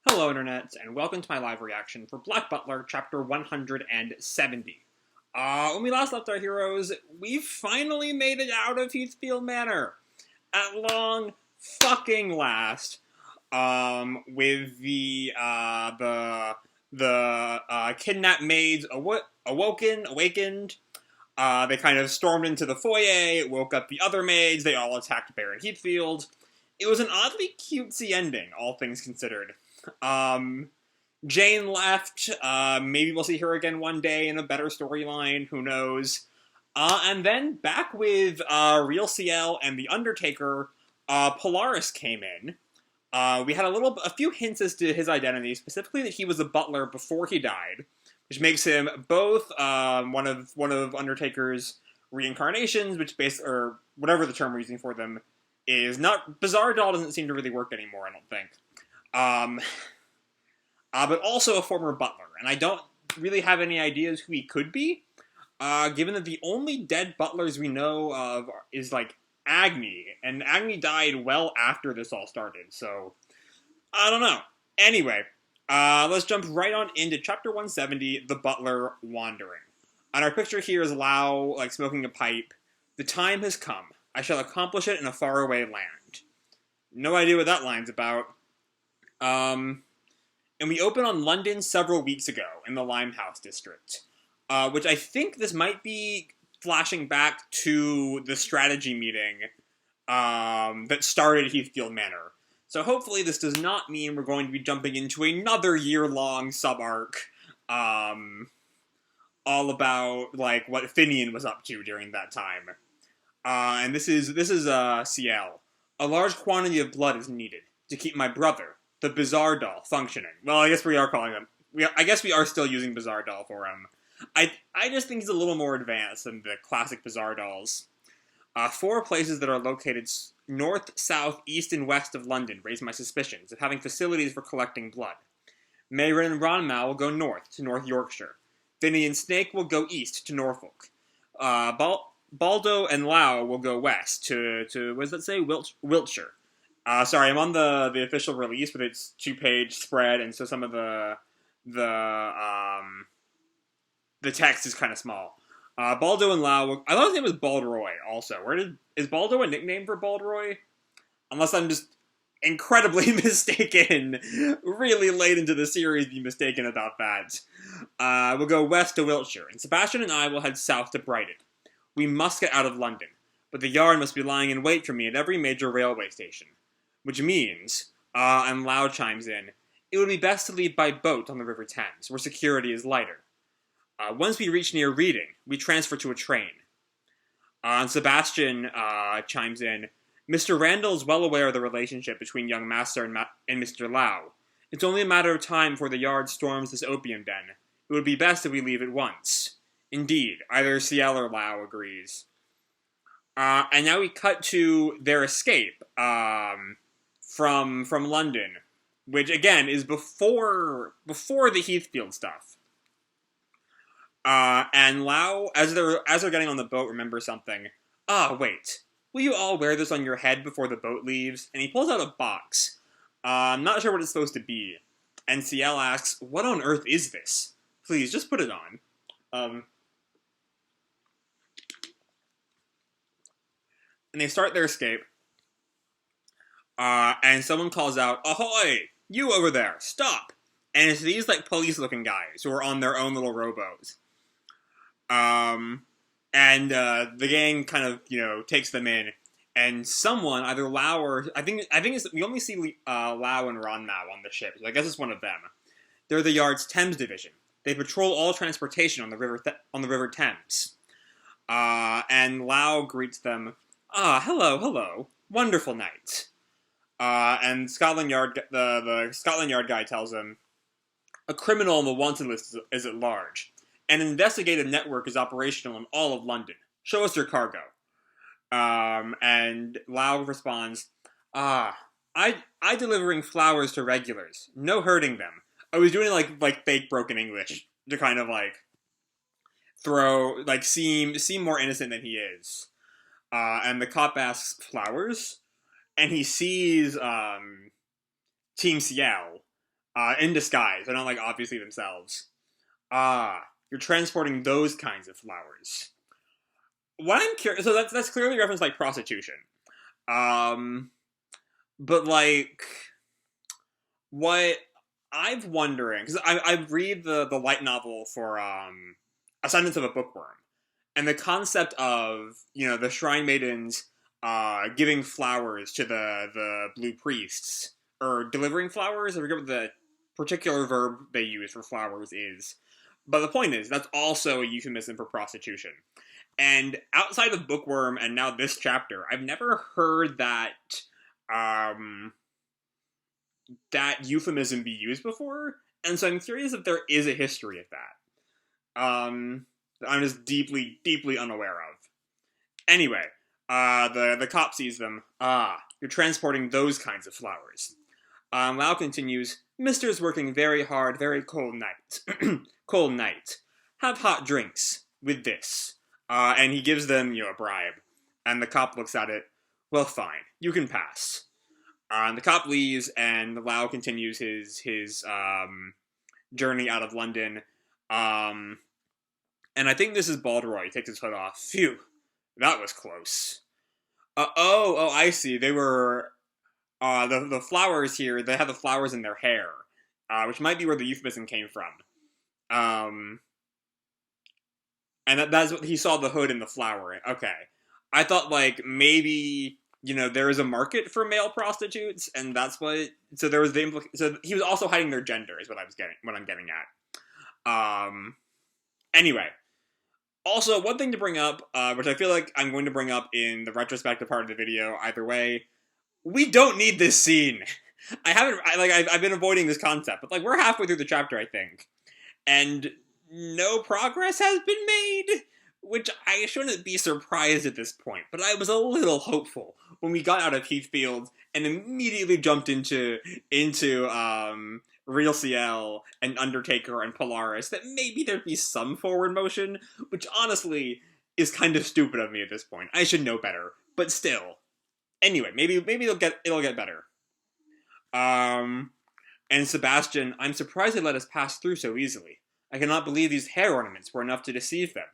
Hello, Internet, and welcome to my live reaction for Black Butler, chapter 170. When we last left our heroes, we finally made it out of Heathfield Manor. At long fucking last. With the kidnapped maids awakened. They kind of stormed into the foyer, woke up the other maids, they all attacked Baron Heathfield. It was an oddly cutesy ending, all things considered. Jane left. Maybe we'll see her again one day in a better storyline. Who knows? And then back with Real CL and the Undertaker, Polaris came in. We had a few hints as to his identity, specifically that he was a butler before he died, which makes him both one of Undertaker's reincarnations, which or whatever the term we're using for them is not. Bizarre Doll doesn't seem to really work anymore, I don't think. But also a former butler, and I don't really have any ideas who he could be, given that the only dead butlers we know of is, like, Agni, and Agni died well after this all started, so I don't know. Anyway, let's jump right on into chapter 170, The Butler Wandering. And our picture here is Lau, like, smoking a pipe. The time has come. I shall accomplish it in a faraway land. No idea what that line's about. And we open on London several weeks ago in the Limehouse district, which I think this might be flashing back to the strategy meeting that started Heathfield Manor. So hopefully this does not mean we're going to be jumping into another year-long sub-arc, all about, like, what Finian was up to during that time. And this is CL. A large quantity of blood is needed to keep my brother, the Bizarre Doll, functioning. Well, I guess we are calling him. I guess we are still using Bizarre Doll for him. I just think he's a little more advanced than the classic Bizarre Dolls. 4 places that are located north, south, east, and west of London raise my suspicions of having facilities for collecting blood. Mayron and Ronmau will go north to North Yorkshire. Vinny and Snake will go east to Norfolk. Baldo and Lau will go west to what does that say? Wiltshire. Sorry, I'm on the official release, but it's 2-page spread, and so some of the text is kind of small. Baldo and Lau. I thought his name was Baldroy. Also, is Baldo a nickname for Baldroy? Unless I'm just incredibly mistaken, really late into the series, be mistaken about that. We'll go west to Wiltshire, and Sebastian and I will head south to Brighton. We must get out of London, but the Yard must be lying in wait for me at every major railway station. Which means, and Lau chimes in, it would be best to leave by boat on the River Thames, where security is lighter. Once we reach near Reading, we transfer to a train. And Sebastian chimes in, Mr. Randall is well aware of the relationship between young Master and Mr. Lau. It's only a matter of time before the Yard storms this opium den. It would be best if we leave at once. Indeed, either CL or Lau agrees. And now we cut to their escape, from London, which again is before the Heathfield stuff. And Lau, as they're getting on the boat, remembers something. Wait, will you all wear this on your head before the boat leaves? And he pulls out a box. I'm not sure what it's supposed to be. And CL asks, "What on earth is this? Please, just put it on." And they start their escape. And someone calls out, "Ahoy! You over there! Stop!" And it's these, like, police-looking guys who are on their own little rowboats. And the gang kind of, takes them in. And someone, either Lau or... I think we only see Lau and Ronmau on the ship, so I guess it's one of them. They're the Yard's Thames division. They patrol all transportation on the River Thames. And Lau greets them, hello. Wonderful night." And Scotland Yard, the Scotland Yard guy tells him, "A criminal on the wanted list is at large. An investigative network is operational in all of London. Show us your cargo." And Lau responds, I delivering flowers to regulars. No hurting them." I was doing like fake broken English to kind of seem more innocent than he is. And the cop asks, "Flowers?" And he sees Team CL, in disguise. They're not, like, obviously themselves. Ah, you're transporting those kinds of flowers. What I'm curious, so that's clearly referenced, like, prostitution. Um, but, like, what I'm wondering, because I read the light novel for, Ascendance of a Bookworm, and the concept of, the Shrine Maidens, giving flowers to the Blue Priests, or delivering flowers, I forget what the particular verb they use for flowers is. But the point is, that's also a euphemism for prostitution. And outside of Bookworm and now this chapter, I've never heard um, that euphemism be used before, and so I'm curious if there is a history of that. That I'm just deeply, deeply unaware of. Anyway, the cop sees them. Ah, you're transporting those kinds of flowers. Lau continues, Mister's working very hard, very cold night. Cold night. Have hot drinks with this. And he gives them, a bribe. And the cop looks at it. Well, fine. You can pass. And the cop leaves, and Lau continues his journey out of London. And I think this is Baldroy. He takes his hood off. Phew. That was close. I see. They were... the flowers here, they have the flowers in their hair. Which might be where the euphemism came from. And that's what he saw, the hood and the flower. Okay. I thought, like, maybe, there is a market for male prostitutes, and that's what, so there was so he was also hiding their gender, is what I'm getting at. Anyway. Also, one thing to bring up, which I feel like I'm going to bring up in the retrospective part of the video, either way, we don't need this scene. I've been avoiding this concept, but, like, we're halfway through the chapter, I think. And no progress has been made, which I shouldn't be surprised at this point, but I was a little hopeful when we got out of Heathfield and immediately jumped into Real CL and Undertaker and Polaris, that maybe there'd be some forward motion, which honestly is kind of stupid of me at this point. I should know better, but still. Anyway, maybe it'll get better. And Sebastian, I'm surprised they let us pass through so easily. I cannot believe these hair ornaments were enough to deceive them.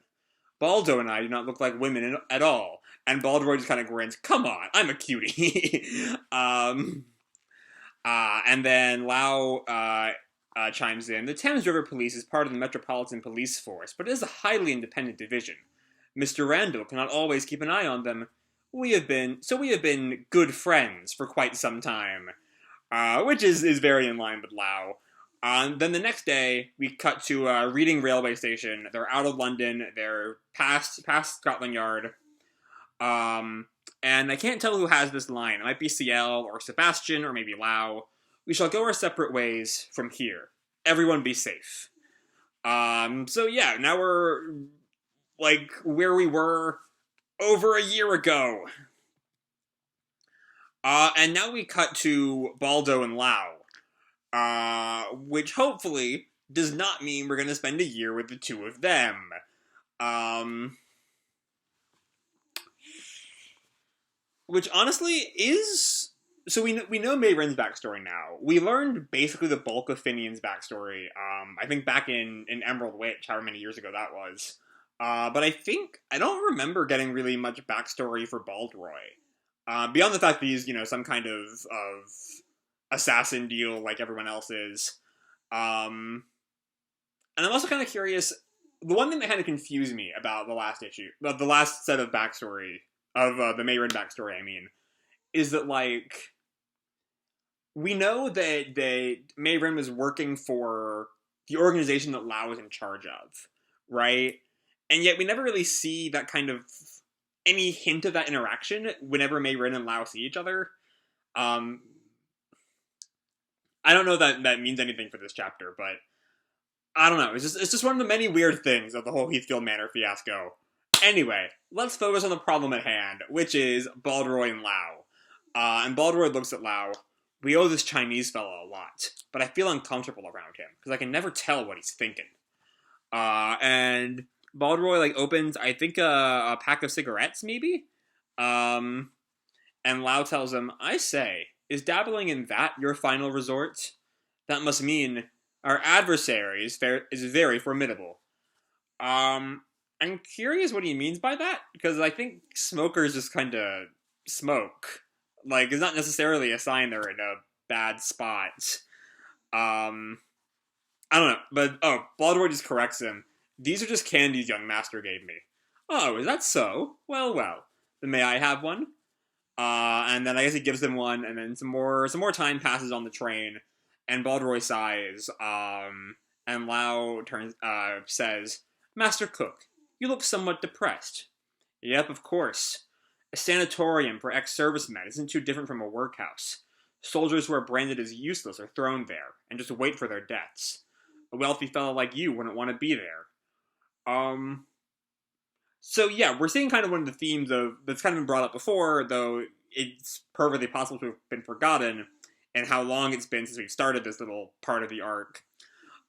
Baldo and I do not look like women at all. And Baldroy just kind of grins, come on, I'm a cutie. And then Lau chimes in, the Thames River Police is part of the Metropolitan Police Force, but it is a highly independent division. Mr. Randall cannot always keep an eye on them. We have been good friends for quite some time. Which is very in line with Lau. Then the next day, we cut to Reading Railway Station. They're out of London. They're past Scotland Yard. And I can't tell who has this line. It might be CL, or Sebastian, or maybe Lau. We shall go our separate ways from here. Everyone be safe. So yeah, now we're, like, where we were over a year ago. And now we cut to Baldo and Lau. Which hopefully does not mean we're gonna spend a year with the two of them. Which honestly is... So we know Mayrin's backstory now. We learned basically the bulk of Finian's backstory, I think back in Emerald Witch, however many years ago that was. But I don't remember getting really much backstory for Baldroy. Beyond the fact that he's, some kind of assassin deal like everyone else is. And I'm also kind of curious, the one thing that kind of confused me about the last issue, the last set of backstory, of the Mayrin backstory, I mean, is that, like, we know that Mayrin was working for the organization that Lau was in charge of, right? And yet we never really see that kind of, any hint of that interaction whenever Mayrin and Lau see each other. I don't know that means anything for this chapter, but I don't know. It's just one of the many weird things of the whole Heathfield Manor fiasco. Anyway, let's focus on the problem at hand, which is Baldroy and Lau. And Baldroy looks at Lau. We owe this Chinese fellow a lot, but I feel uncomfortable around him, because I can never tell what he's thinking. And Baldroy, opens, I think, a pack of cigarettes, maybe? And Lau tells him, I say, is dabbling in that your final resort? That must mean our adversary is very formidable. I'm curious what he means by that, because I think smokers just kind of smoke. Like, it's not necessarily a sign they're in a bad spot. Um, I don't know, but, Baldroy just corrects him. These are just candies young master gave me. Oh, is that so? Well, well. Then may I have one? And then I guess he gives them one, and then some more time passes on the train, and Baldroy sighs, and Lau says, Master Cook, you look somewhat depressed. Yep, of course. A sanatorium for ex-servicemen isn't too different from a workhouse. Soldiers who are branded as useless are thrown there, and just wait for their deaths. A wealthy fellow like you wouldn't want to be there. So yeah, we're seeing kind of one of the themes that's kind of been brought up before, though it's perfectly possible to have been forgotten, and how long it's been since we've started this little part of the arc.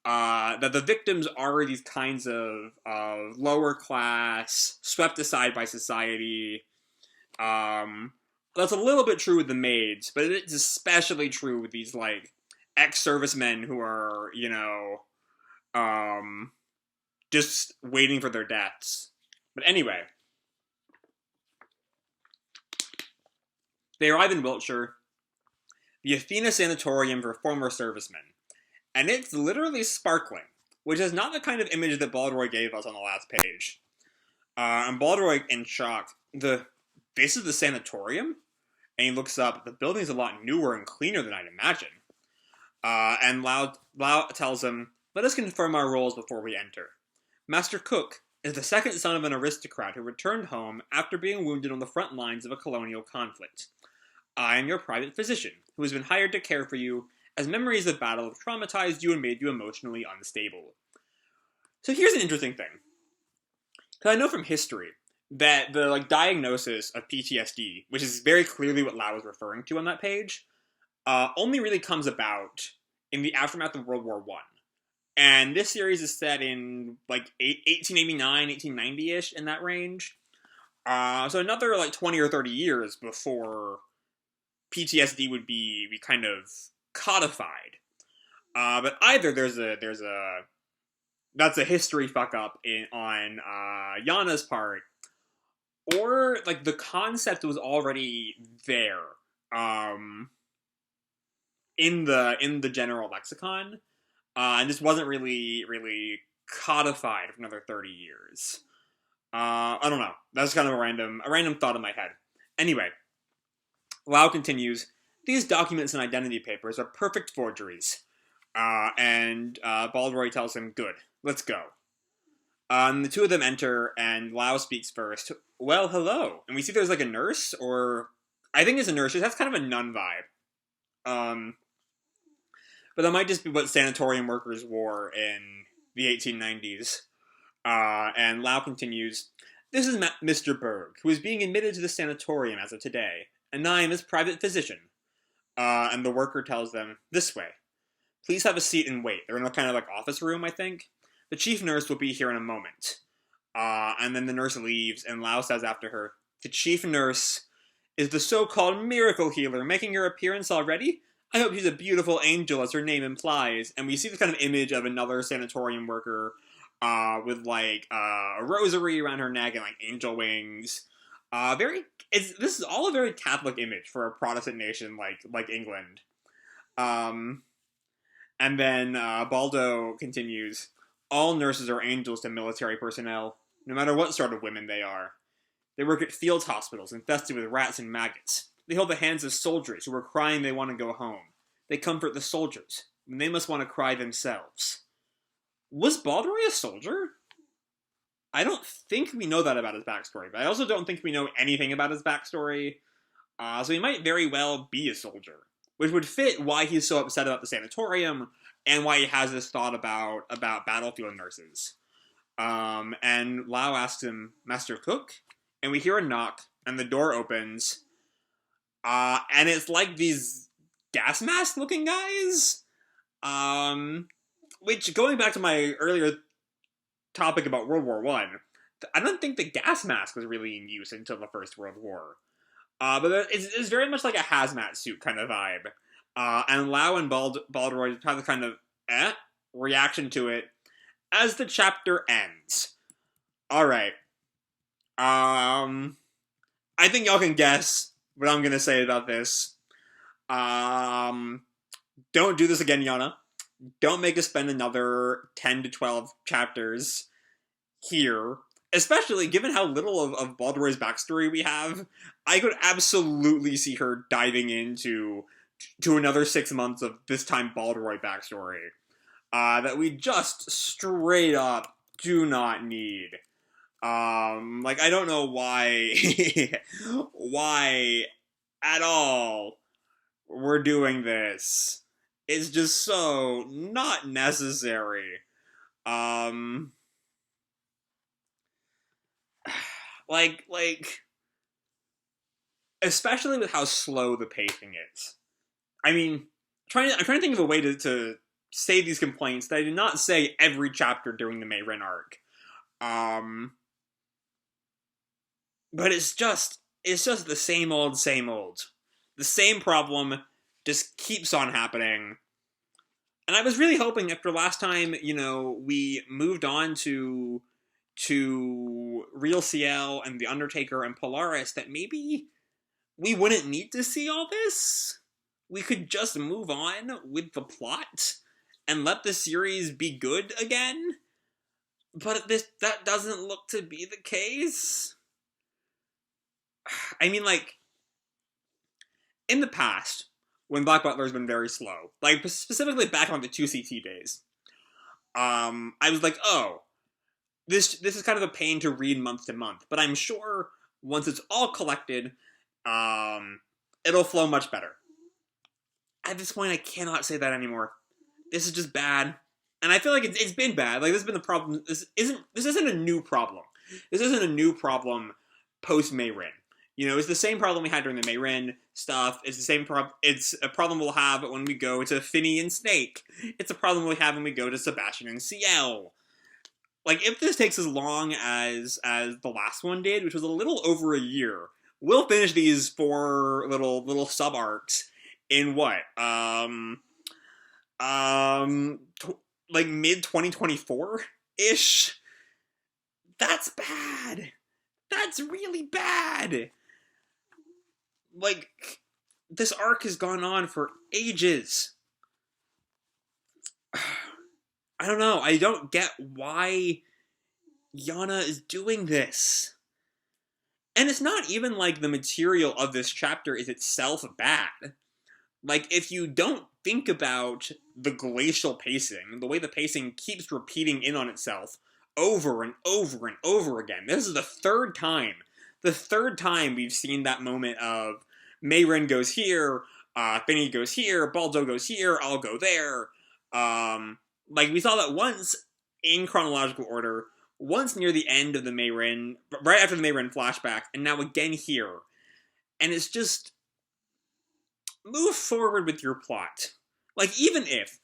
That the victims are these kinds of lower class, swept aside by society. That's a little bit true with the maids, but it's especially true with these, like, ex-servicemen who are, just waiting for their deaths. But anyway, they arrive in Wiltshire, the Athena Sanatorium for former servicemen, and it's literally sparkling, which is not the kind of image that Baldroy gave us on the last page. And Baldroy, in shock, this is the sanatorium? And he looks up, the building's a lot newer and cleaner than I'd imagine. And Lau tells him, let us confirm our roles before we enter. Master Cook is the second son of an aristocrat who returned home after being wounded on the front lines of a colonial conflict. I am your private physician, who has been hired to care for you, as memories of battle have traumatized you and made you emotionally unstable. So here's an interesting thing. Because I know from history that the diagnosis of PTSD, which is very clearly what Lau is referring to on that page, only really comes about in the aftermath of World War I. And this series is set in, 1889, 1890-ish, in that range. So another, 20 or 30 years before PTSD would be kind of codified. But either that's a history fuck-up on Yana's part, or, the concept was already there, in the general lexicon, and just wasn't really codified for another 30 years. I don't know. That's kind of a random thought in my head. Anyway, Lau continues, these documents and identity papers are perfect forgeries. And Baldroy tells him, good, let's go. And the two of them enter, and Lau speaks first. Well, hello. And we see there's a nurse, or I think it's a nurse. That's kind of a nun vibe. But that might just be what sanatorium workers wore in the 1890s. And Lau continues, this is Mr. Berg, who is being admitted to the sanatorium as of today, and I am his private physician. And the worker tells them, this way. Please have a seat and wait. They're in a kind of office room, I think. The chief nurse will be here in a moment. And then the nurse leaves, and Lau says after her, the chief nurse is the so-called miracle healer making her appearance already? I hope she's a beautiful angel, as her name implies. And we see this kind of image of another sanatorium worker with, a rosary around her neck and, angel wings. This is all a very Catholic image for a Protestant nation like England. And then Baldo continues, all nurses are angels to military personnel, no matter what sort of women they are. They work at field hospitals infested with rats and maggots. They hold the hands of soldiers who are crying they want to go home. They comfort the soldiers, when they must want to cry themselves. Was Baldroy a soldier? I don't think we know that about his backstory, but I also don't think we know anything about his backstory. So he might very well be a soldier, which would fit why he's so upset about the sanatorium, and why he has this thought about battlefield nurses. And Lau asks him, Master Cook? And we hear a knock, and the door opens. And it's these gas mask looking guys. Which, going back to my earlier topic about World War I don't think the gas mask was really in use until the First World War. But it's very much like a hazmat suit kind of vibe. and Lau and Baldroy have the kind of reaction to it as the chapter ends. All right. I think y'all can guess what I'm gonna say about this. Don't do this again, Yana. Don't make us spend another 10 to 12 chapters here. Especially given how little of Baldroy's backstory we have, I could absolutely see her diving into another 6 months of this time Baldroy backstory. That we just straight up do not need. I don't know why, why at all we're doing this. It's just so not necessary. Especially with how slow the pacing is. I mean, I'm trying to think of a way to say these complaints that I did not say every chapter during the Mayrin arc. But it's just the same old. The same problem just keeps on happening. And I was really hoping after last time, we moved on to Real CL and The Undertaker and Polaris, that maybe we wouldn't need to see all this. We could just move on with the plot and let the series be good again. But that doesn't look to be the case. I mean, in the past, when Black Butler's been very slow, specifically back on the 2CT days, I was like, oh, this is kind of a pain to read month to month, but I'm sure once it's all collected, it'll flow much better. At this point, I cannot say that anymore. This is just bad, and I feel like it's been bad. This has been the problem. This isn't a new problem. This isn't a new problem post Mayrin. It's the same problem we had during the Mayrin stuff. It's the same problem. It's a problem we'll have when we go to Finny and Snake. It's a problem we have when we go to Sebastian and CL. If this takes as long as the last one did, which was a little over a year, we'll finish these 4 little sub arcs in what? Mid 2024 ish. That's bad. That's really bad. This arc has gone on for ages. I don't know. I don't get why Yana is doing this. And it's not even the material of this chapter is itself bad. If you don't think about the glacial pacing, the way the pacing keeps repeating in on itself over and over and over again. This is the third time we've seen that moment of Mayrin goes here, Finny goes here, Baldo goes here, I'll go there. We saw that once in chronological order, once near the end of the Mayrin, right after the Mayrin flashback, and now again here. And it's just, move forward with your plot. Even if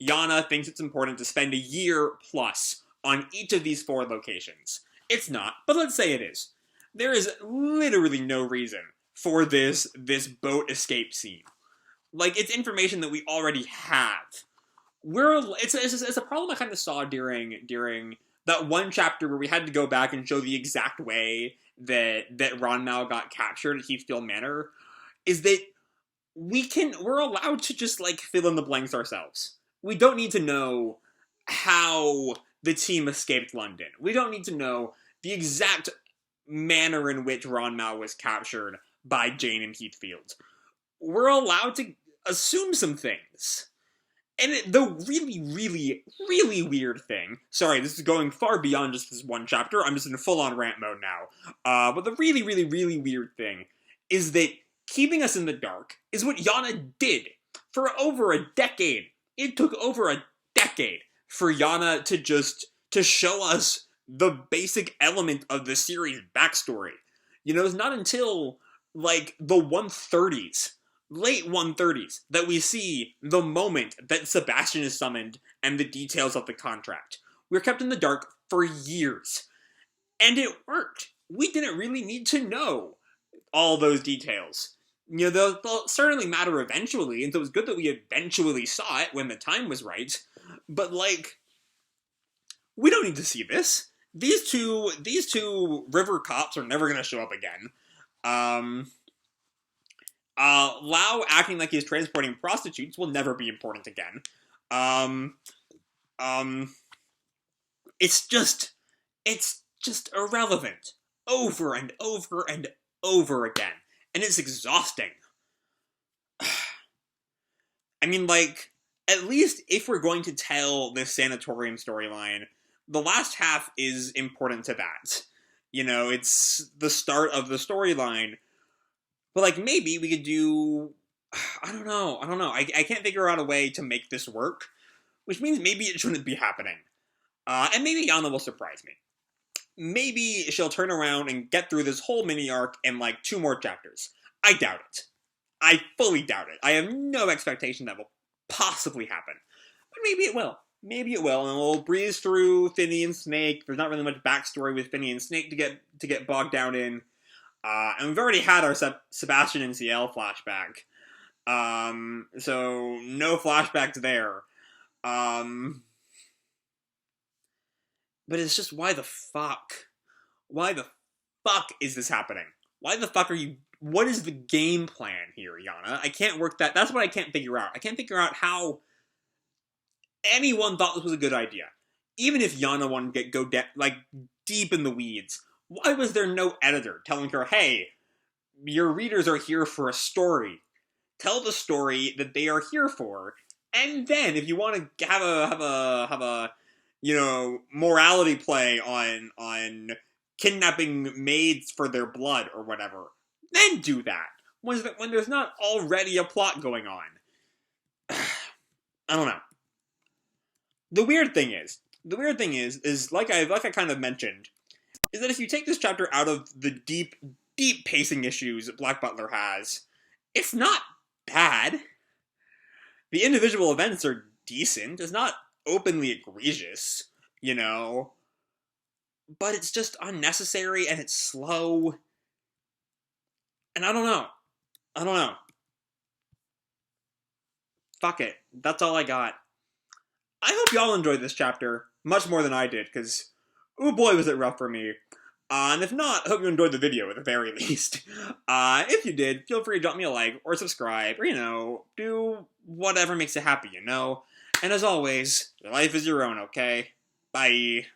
Yana thinks it's important to spend a year plus on each of these 4 locations, it's not, but let's say it is. There is literally no reason for this boat escape scene. It's information that we already have. It's a problem I kind of saw during that one chapter where we had to go back and show the exact way that Ronmal got captured at Heathfield Manor, is that we're allowed to just fill in the blanks ourselves. We don't need to know how the team escaped London. We don't need to know the exact manner in which Ronmal was captured by Jane and Heathfield. We're allowed to assume some things. And the really, really, really weird thing... Sorry, this is going far beyond just this one chapter. I'm just in full-on rant mode now. But the really, really, really weird thing is that keeping us in the dark is what Yana did for over a decade. It took over a decade for Yana to show us the basic element of the series' backstory. It's not until, the 130s, late 130s, that we see the moment that Sebastian is summoned and the details of the contract. We're kept in the dark for years. And it worked. We didn't really need to know all those details. they'll certainly matter eventually, and so it's good that we eventually saw it when the time was right. But like, we don't need to see this. These two river cops are never gonna show up again. Um, Lau acting like he's transporting prostitutes will never be important again. Um, um, it's just irrelevant over and over and over again, and it's exhausting. I mean, like, at least if we're going to tell this sanatorium storyline, the last half is important to that. It's the start of the storyline. But, like, maybe we could do... I don't know. I can't figure out a way to make this work, which means maybe it shouldn't be happening. And maybe Yana will surprise me. Maybe she'll turn around and get through this whole mini-arc in, like, 2 more chapters. I doubt it. I fully doubt it. I have no expectation that will possibly happen. But maybe it will. Maybe it will, and we'll breeze through Finny and Snake. There's not really much backstory with Finny and Snake to get bogged down in. And we've already had our Sebastian and Ciel flashback. So no flashbacks there. But it's just, why the fuck? Why the fuck is this happening? Why the fuck are you... What is the game plan here, Yana? I can't work that... That's what I can't figure out. I can't figure out how anyone thought this was a good idea. Even if Yana wanted to go deep in the weeds, why was there no editor telling her, hey, your readers are here for a story. Tell the story that they are here for, and then if you want to have a morality play on kidnapping maids for their blood or whatever, then do that. When there's not already a plot going on. I don't know. The weird thing is like I kind of mentioned, is that if you take this chapter out of the deep pacing issues that Black Butler has, it's not bad. The individual events are decent. It's not openly egregious, but it's just unnecessary and it's slow. And I don't know. Fuck it. That's all I got. I hope y'all enjoyed this chapter much more than I did, because, oh boy, was it rough for me. And if not, I hope you enjoyed the video at the very least. If you did, feel free to drop me a like or subscribe, or, do whatever makes you happy, And as always, your life is your own, okay? Bye.